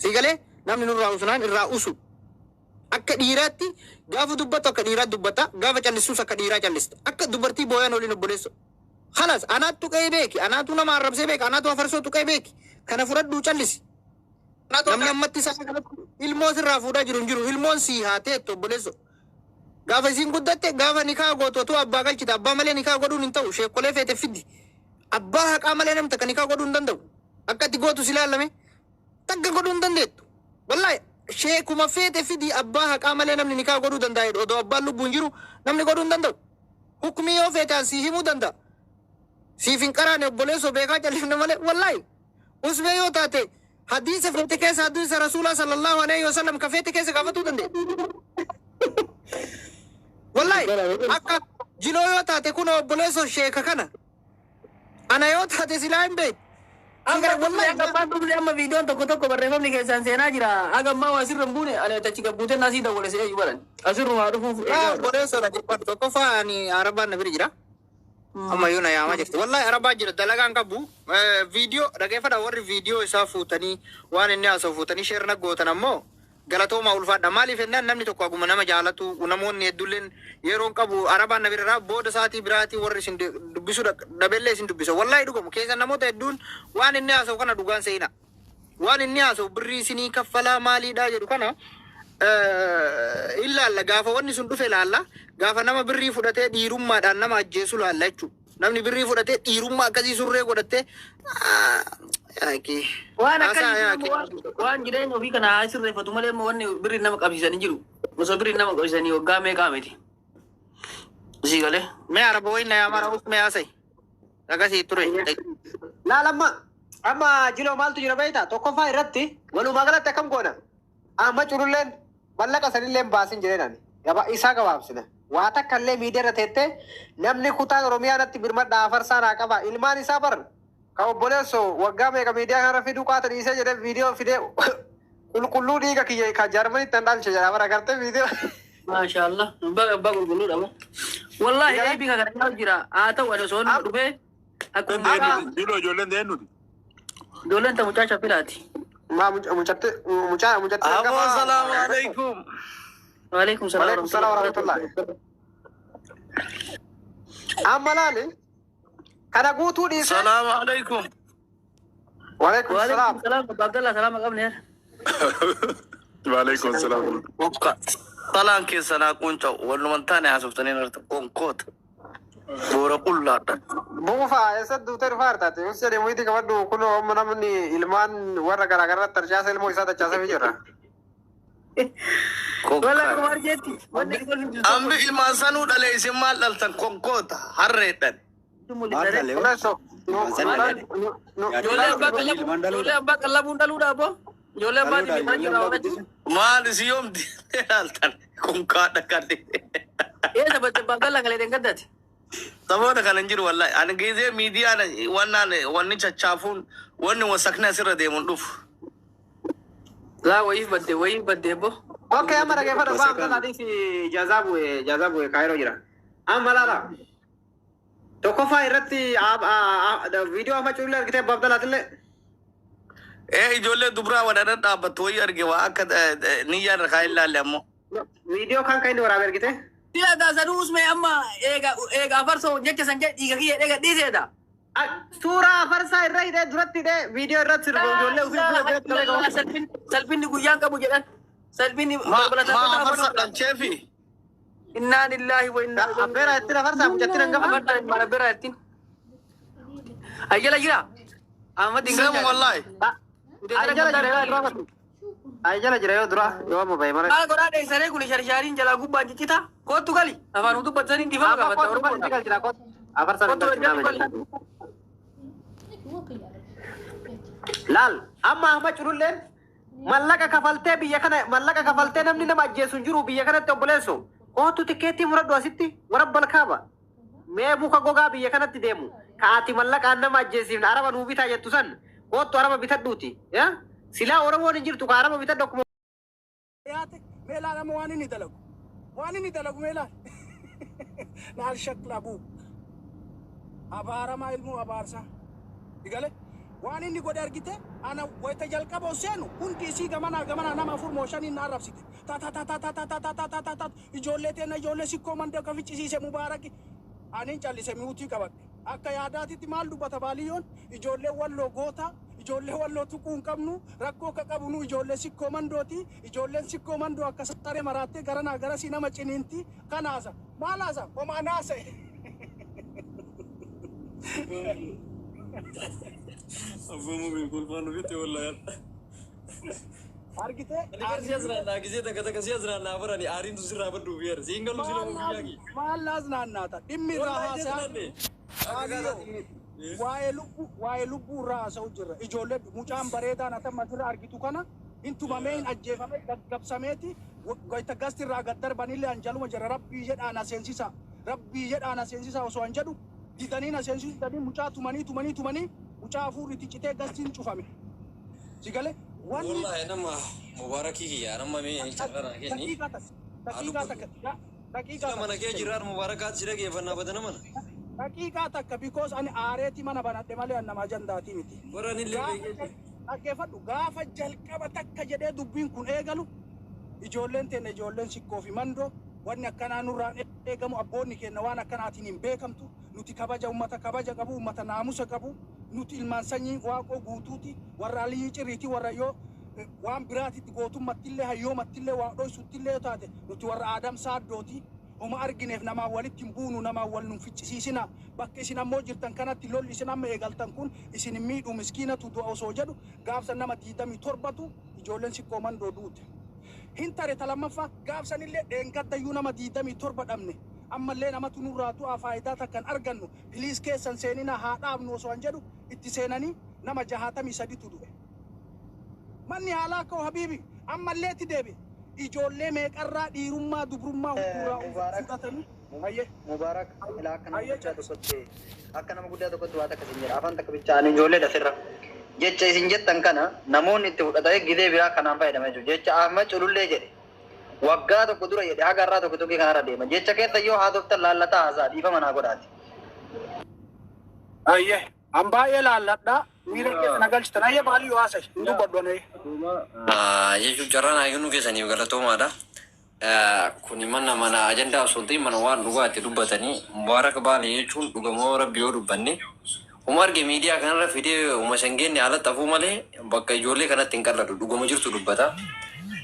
Sigale namni nurraa usunaan irraa usu. Akka dhiiraatti gaafa dubbatu akka dhiiraa dubbata, gaafa callisuus akka dhiiraa callista. Akka dubartii booyan waliin obboleessu. Halas anaatu qe'ee beeki, anaatu nama arrabsee beeki, anaatu afarsootu qe'ee beeki. Kana fudhadhuu callisi. Namni ammatti isaa ilmoo sirraa fuudhaa jiru hin jiru, ilmoon sii haatee obboleessu. Gaafa isiin guddatte gaafa nikaa goototu abbaa galchita, abbaa malee nikaa godhuun hin ta'u, sheekolee feete fiddi. Abbaa haqaa malee namni takka nikaa godhuu hin danda'u. Akka itti gootu si ilaalame takka godhuu hin dandeettu. Wallahi sheekuma feete fidi abbaa haqaa malee namni nikaa godhuu danda'a. Odoo abbaan lubbuun jiru namni godhuu hin danda'u. Hukumii yoo feetaan sii himuu danda'a. Siif hin qaraane obboleessoo beekaa callifne malee wallahi usbee yoo taate hadiisa feete keessa hadiisa rasuulaa sallallahu alaihi wasallam ka feete keessa gaafatuu dandeenya. Wallahi akka jiloo yoo taate kun obboleessoo sheeka kana ana yoo taate silaa hin beeku. Amma videoon tokko barreeffamni keessaan seenaa jira. Agammaa waa sirra hin buune ani achi gabbuutee naasii dawwale se'ee balan. Asirrumaa dhufuuf. Obboleessoo na jibbatu tokko faani arabaan na bira jira. Amma yoo na yaamaa jirti. Wallahi arabaa jira dalagaan qabu. Video dhageeffadha warri video isaa fuutanii waan inni haasa'u fuutanii sheerna gootan ammoo galatooma ulfaadha. Maaliif ennaan namni tokko aguma nama jaalatu namoonni hedduulleen yeroon qabu arabaan na birraa booda sa'aatii biraatii warri isin dubbisu dabellee isin dubbisa. Wallahi dhugamu keessa namoota hedduun waan inni haasa'u kana dhugaan se'ina. Waan inni haasa'u birrii isinii kaffalaa maaliidhaa jedhu kana ilaalla gaafa wanni sun dhufe ilaalla. Gaafa nama birrii fudhatee dhiirummaadhaan nama ajjeesu laalla jechuudha. Namni birrii fudhatee dhiirummaa akkasii surree godhattee waan akkasii waan jireenya ofii kana sirreeffatu malee wanni birrii nama qabsiisanii jiru. Osoo birrii nama qabsiisanii waggaa meeqaa miti. Isii galee. Mee araba wayna yaamara us mee haasa'e. Akkasii ture. Laalamma amma jiloo maaltu jira beektaa tokkoffaa irratti walumaa galatti akkam goona. Amma curulleen mallaqa sanilleen baasin jireenani. Isaa gabaabsina. Waa takka illee miidiyaa irra teettee namni kutaan Oromiyaa natti birmadhaa afarsaa naa qaba. Ilmaan isaa bar ka obboleessoo waggaa meeqa miidiyaa kana fiduu qaata dhiisee jedhee viidiyoo fidee qulqulluu dhiiga kiyya ka Jarmanitti tan dhaalche jedha bara gartee viidiyoo. Maashaallah. Abbaa qulqulluudha moo. Wallahi eebii kana jira. Haa ta'u ani osoo inni dhufee akkuma ijoolleen deennuti. ijoolleen ta mucaa shaffilaati. Mucaa. Assalaamu alaikum. Waalaikum salaam warahmatullahi. Amma laali kana guutuu dhiise. Salaamu alaikum. Waalaikum salaam. Abdallah salaama qabne. Waalaikum salaam. Salaan keessanaa qunca walumaan taane haasoftanii narta qonkoota. Boora qullaadha. Buufaa eessa duutee dhufaa artaate yoo jedhee muhiiti qabadhu kunoo amma namni ilmaan warra garaagaraa tarjaasa ilmoo isaa tachaasee jira. Wala kumar jetti. Ambi ilmaan sanuu dhalee isin maal dhaltan konkoota harreedhan. Ijoollee abbaa qallabuun dhaluudha abbo. Ijoollee abbaa dhiibaa jira wajji. Maal isi yoomti dhaltan konkaadha kadhe. Eessa batte baggala galee dengaddati. Saboota kana hin jiru wallahi. Ani geezee miidiyaan wanni chachaafuun wanni wasakna asirra deemuun dhufu. Laa wayiif badde bo. Oke, amma dhaggeeffadha baamsa taatii fi jaazaa bu'e kaayiroo jira. Amma laala. Tokkoffaa irratti viidiyoo amma cuullee argitee abba Abdallaatillee. Ijoollee dubraa wadhaadhaan dhaabbattu wayii arge waa akka niyyaan irra kaa'ee ilaalle ammoo. Viidiyoo kan inni waraabee argite. Tila taasisuu usmee amma eega afarsoo jecha san jedh dhiiga kiyya eega dhiiseedha. Suuraa farsaa irra hidhee duratti hidhee viidiyoo irratti sirba ijoollee ofii salphinni guyyaan qabu jedhan. Salphinni maa farsadhan cheefi. Innaa lillahi wa innaa ilaihi. Abbeera ittiin farsaa mucattiin hangafa. Abbeera ittiin. Ayyala jira. Ahmad Seemu wallahi. Ayyala jira yoo dura yoo amma bahe mara. Maal godhaa dheessaree kun sharshaariin jalaa gubbaan ciccita. Kootu gali. Afaan utuu batsanii difama gaafata Oromoo. Laal amma amma curulleen mallaqa kafaltee biyya kana mallaqa kafaltee namni nama ajjeesu hin jiru biyya kanatti obboleessu kootu tikeettii muradhu asitti warra balkaaba mee muka gogaa biyya kanatti deemu kaati mallaqaan nama ajjeesiifne araba nuu bitaa jettu san kootu araba bitadhuuti silaa oromoon hin jirtu ka araba bitadhu akkuma meelaa nama waan inni dalagu meelaa laal shaklabuu abaaramaa ilmoo abaarsaa digale waan inni godhe argite ana wayita jalqaba seenu hundi isii gamana nama afur mooshanin na arrabsite ta ijoollee teena ijoollee sikkoo mandee akka ficcisiise mubaaraki anin callise miutii qabadhe akka yaadaatitti maal dubbata baaliyoon ijoollee walloo goota ijoollee walloo tuquu hin qabnu rakkoo akka qabu nu ijoollee sikkoo mandooti ijoolleen sikkoo mandoo akka saree maraattee garanaa garasii nama ciniinti kanaasa maalaasa homaa naase Afumu beekul faanu fite wallahi. argite Ani kasi azrana gizee takka kasi azrana abarani arin tu sirra badu biyar. Singalu sila mu biyagi. maalaas naannaata dhimmi irraa haasaa waa'ee lubbuu irraa haasa'u jirra ijoollee mucaan bareedaan atama asirra argitu kana intumamee hin ajjeefame gaggabsameeti goyta gasti irraa gad darbanillee anjaluma jira rabbii jedhaan aseensisaa osoo an jedhu didaniin aseensisanii mucaa tumanii mucaa hafuurri citee gastiin cufame sigale Wallahi nama mubaraki kiya nama me chakara kenni. daqiiqaa Mana ke jirar mubarakat sira ke fanna badana mana. daqiiqaa takka because ani aareeti mana banadhe malee annamaa jandaatii miti Warani lebe. dhaggeeffadhu gaafa jalqaba takka jedhee dubbiin kun eegalu ijoolleen teenne ijoolleen sikkoo fi mandoo wanni akkanaa nurraan eegamu abboonni keenya waan akkanaatiin hin beekamtu nuti kabaja ummata kabaja qabu ummata naamusa qabu nuti ilmaan sanyii waaqoo guutuuti warra aliyyi ciriiti warra yoo waan biraatitti gootummattillee hayyoomattillee waa dhoysuttillee yoo taate nuti warra aadam saaddooti uma argineef namaa walitti hin buunu namaa wal nun ficcisiisina bakka isin ammoo jirtan kanatti lolli isin amma eegaltan kun isin miidhu miskiinatu du'a osoo jedhu gaafsa nama 27tu ijoolleen sikkoo mandoo duute hin tare talammaffaa gaafsanillee dheengaddayyuu nama 27 dhabne ammallee namatu nurraa du'aa faayidaa takkan argannu piliis keessan seenina haa dhaabnu osoo an jedhu itti seenanii nama 63tu du'e manni haalaa koo habiibi ammallee itti deebi ijoollee meeqarraa dhiirummaa dubrummaa fudhatanii Mubarak ila akka nama guddaa tokkotti waa takka isin jedha afaan takka bichaan ijoollee dasirra jecha isin jettan kana namoonni itti fudhatanii gidee biraa kanaan fayyadamaa jiru jecha Ahmad Culullee jedhe waggaa tokko dura jedhe haga irraa tokko tokko kanarra deema jecha keessa yoo haasoftan laallataa haasaa dhiifama naa godhaati. Ayyee an baay'ee laalladhaa miira keessa nagalchitan ayyee baalii yoo haasa'e hin dubbaddoonee. Jechuun carraan hayyuu keessaniif galatoomaadha. Kuni mana ajandaa osoo ta'e mana waan dhugaa itti dubbatanii mubaaraka baalee jechuun dhugamoo rabbi yoo dubbanne uma arge miidiyaa kanarra fidee uma sangeenni alatti hafuu malee bakka ijoollee kanatti hin qal'atu dhugama jirtu dubbata.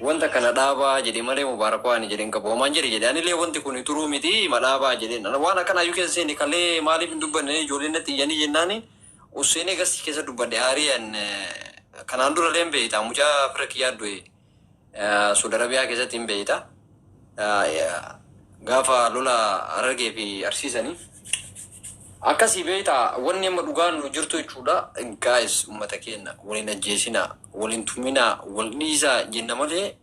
Wanta kana dhaabaa jedhe malee mubaaraka waan jedheen qabu homaan jedhe anillee wanti kun turuu miti madhaabaa jedheen waan akkana hayyuu keessa seeni kallee maaliif hin dubbanne ijoolleen natti iyyanii jennaani usseenee gasii keessa dubbadhe aariyaan kanaan dura leen beeyta mucaa fira kiyyaaddu Saudi Arabiyaa keessatti hin beeyta. Gaafa lola Harargee fi arsiisanii akkasii beeyta wanni amma dhugaan jirtu jechuudha. Gaayis uummata keenya waliin ajjeesina waliin tumina wal dhiisaa jenna malee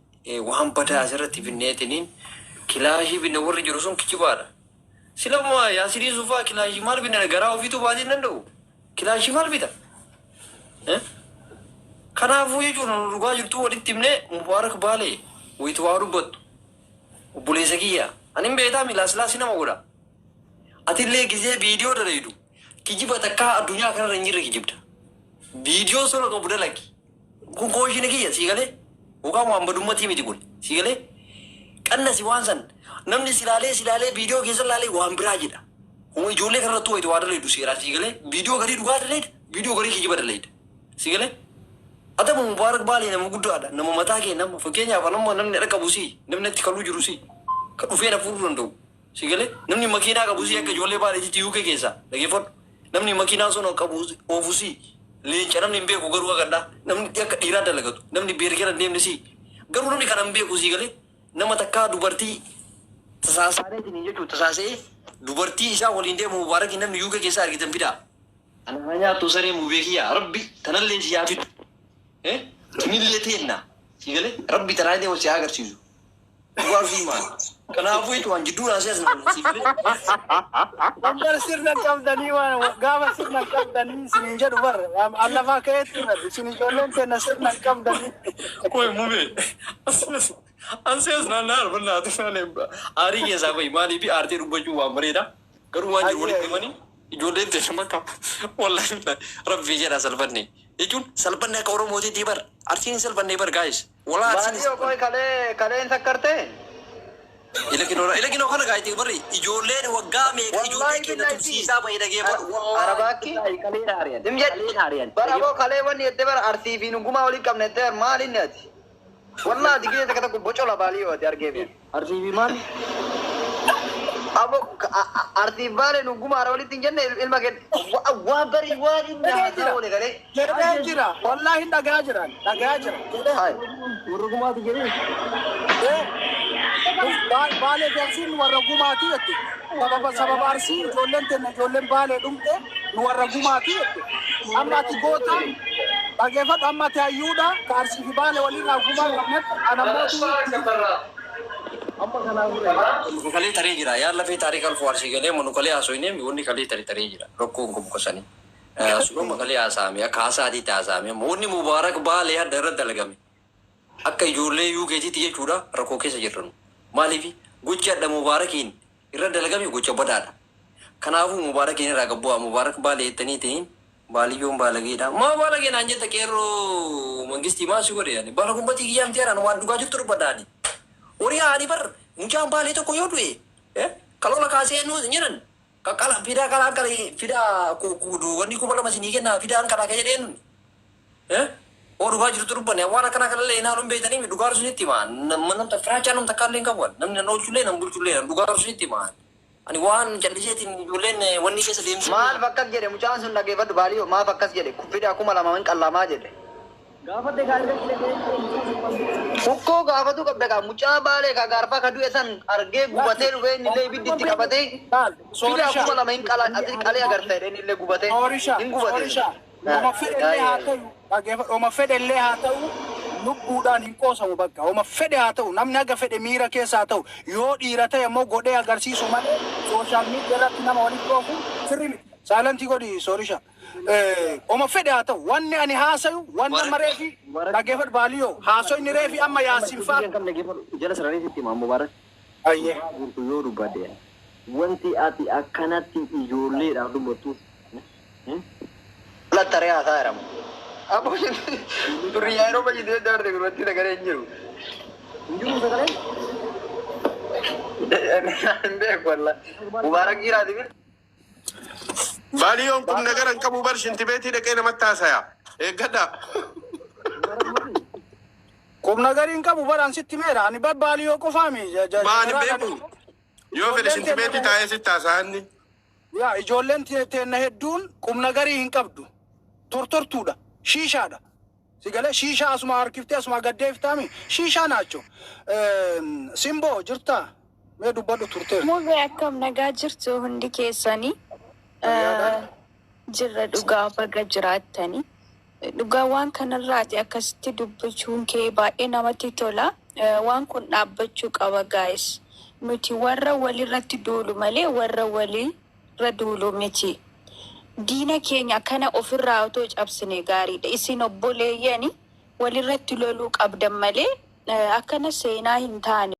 waan badaa asirratti finneetiniin kilaashii binne warri jiru sun kijibaadha. Silama yaasirii sufaa kilaashii maal binne garaa ofiitu baatee danda'u kilaashii maal bita? Kanaafuu jechuun dhugaa jirtu walitti himne mubaarak baalee wayitu waa dubbattu. Obboleessa kiyya ani hin beektaa miilaaslaasi nama godha atillee gisee viidiyoo daleedu kijiba takkaa addunyaa kanarra hin jirre kijibda viidiyoo sola qabu dalagi kun kooshina kiyya sii galee yookaan waan badummatii miti kun sii galee qannasi waan san namni silaalee viidiyoo keessa laalee waan biraa jedha kuma ijoollee kanarratti wayitu waa daleedu seeraa sii galee viidiyoo garii dhugaa daleeda viidiyoo garii kijiba daleeda sii galee Adamu Mubarak baalee nama guddaadha nama mataa kee nama fakkeenyaaf namni qabu si namni itti kaluu jiru si kan dhufee na fuudhuu danda'u si galee namni makiinaa qabu si akka ijoollee baaleetitti UK keessa dhageeffadhu namni makiinaa sun qabu oofu si leenca namni hin beeku garuu agaddaa namni akka dhiiraa dalagatu namni beergera deemne si garuu namni kana hin beeku si galee nama takkaa dubartii tasaasaadheetiin jechuudha tasaasee dubartii isaa waliin deemu Mubarak namni UK keessa argitan fidaa. Ana nyaattu saree mubeekiyyaa rabbi kanallee si yaafitu. Kimillee teenna sigale rabbi taraa deemu si agarsiisu dhugaa fi maal kanaafuu jechuun waan jidduu naasee asna sigale Ambar sirna qabdanii waan gaafa sirna qabdanii isin jedhu bar allafaa ka'eetti bar isin ijoolleen teenna sirna qabdanii. Koy mube ansees naannaa arbannaa tufaane aarii keessaa fa'i maaliif aartee dubbachuu waan bareeda garuu waan jiru walitti himanii ijoolleen teenna makka wallahi rabbi jedha salphanne. jechuun salphanne akka Oromootiitii bar arsiin salphanne bar gaayis walaa arsiin Baadiyoo koi kaleen sakkarte. ilakinoo kana gaayiti barri ijoolleen waggaa meeqa ijoollee keenya tumsiisaa bahee dhagee bar Arabaki. Dimjet. Barabo kalee wanni ette bar arsii fi nuguma wali qabne ette maal inni ati. Wallahi digee takka takka bocola baaliyo ati argee be. Arsii fi maal? Abo arsii baale nuguma ara wali tinjenne ilma kee. Waa bari waan inni haa wali galee. Jedhee jira. Wallaahi dhagaa jiran. Dhagaa jira. Hai. Warra gumaati jedhee. Baalee deemsiin warra gumaati jette. Sababa arsii ijoolleen tenne ijoolleen baalee dhumte nu warra gumaati jette. Amma ati goota dhageeffadhu amma ati hayyuudha ka arsii fi baalee waliin gumaa qabnetti anamootu Kalee tarii jira yaa lafee tarii kalfuu arsii galee manu kalee haasoo inni wanni kalee tarii jira rakkoon kun bukasanii sudhuma kalee haasaame akka haasaatiitti haasaame wanni mubaarak baalee adda irra dalagame akka ijoollee yuukeetiitti jechuudha rakkoo keessa jirran maaliif gochi adda mubaarakiin irra dalagame gocha badaadha kanaafuu mubaarakiin irraa gabbu'aa mubaarak baalee jettaniitiin baaliyyoon baalageedha maa baalageen aan jetta qeerroo mangistii maasii godhe yaani baala gumbatii kiyyaam jeeraan waan dhugaa jirtu dubbadaani horii haadhi bar mucaan baalee tokko yoo du'e kalola kaasee nuus jedhan kakala fidaa kalaan kala fidaa kuudu wanni kuma lama sinii kenna fidaan kalaa kee jedheen oo dhugaa jirtu dubbanne waan akkana kanallee inaan beeytanii dhugaa sunitti maan namta firaachaa namta kaalleen qabuan namni nan oolchullee nan bulchullee nan dhugaa sunitti maan ani waan calliseetiin ijoolleen wanni keessa deemsu Maal bakkas jedhe mucaan sun dhageeffadhu baaliyo maaf akkas jedhe kuffida kuma lama man qallamaa jedhe. Gaafate gaafate. Fukkoo gaafatu qabda kaa mucaa baalee kaa gaarfaa ka du'e san argee gubatee dhufee innillee ibidditti qabatee fida kuma lama hin qalee agartee innillee gubatee hin gubatee. Oma fedhellee haa ta'u dhageeffadhu oma fedhellee haa ta'u lubbuudhaan hin qoosamu bakka oma fedhe haa ta'u namni aga fedhe miira keessa haa ta'u yoo dhiira ta'e immoo godhee agarsiisu malee sooshaal miidiyaa irratti nama walitti dhoofu sirri miti saalantii godhi soorisha oma fedhe haa ta'u wanni ani haasayu wanni amma reefi dhageeffadhu baaliyyoo haasoo inni reefi amma yaasin faa Jala sarariisitti maan mubaarak. ayyee Yoo dubbadde wanti ati akkanatti ijoolleedhaaf dubbattu. Lattaree haasaa jedhamu. Abbo durriyaa yeroo fayyadee dabarre gurratti nagaree hin jiru. Injiru sagalee. Hin beeku walla. Mubaarak jiraati bir. Baaliyoon kun nagaran qabu bar shintibeetii dhaqee namatti haasaya. Eeggadha. qubna gariin qabu baraan sitti meera ani baaliyyoo qofaami Maani beeku. Yoo fedhe shintibeetii taa'ee sitti haasa'anni. yaa ijoolleen teenna hedduun qubna garii hin qabdu tortortuudha shiishaadha sigalee shiishaa asuma harkiftee asuma gaddeeftaami shiishaa naacho simboo jirtaa mee dubbadhu turteef Muumee akkam nagaa jirtu hundi keessanii jirra dhugaa baga jiraattanii dhugaa waan kanarraati akkasitti dubbachuun kee baay'ee namatti tola waan kun dhaabbachuu qaba gaa'is nuti warra walirratti duulu malee warra walirra duulu miti diina keenya kana ofirraa otoo cabsine gaariidha isin obboleeyyani walirratti loluu qabdan malee akkana seenaa hin taane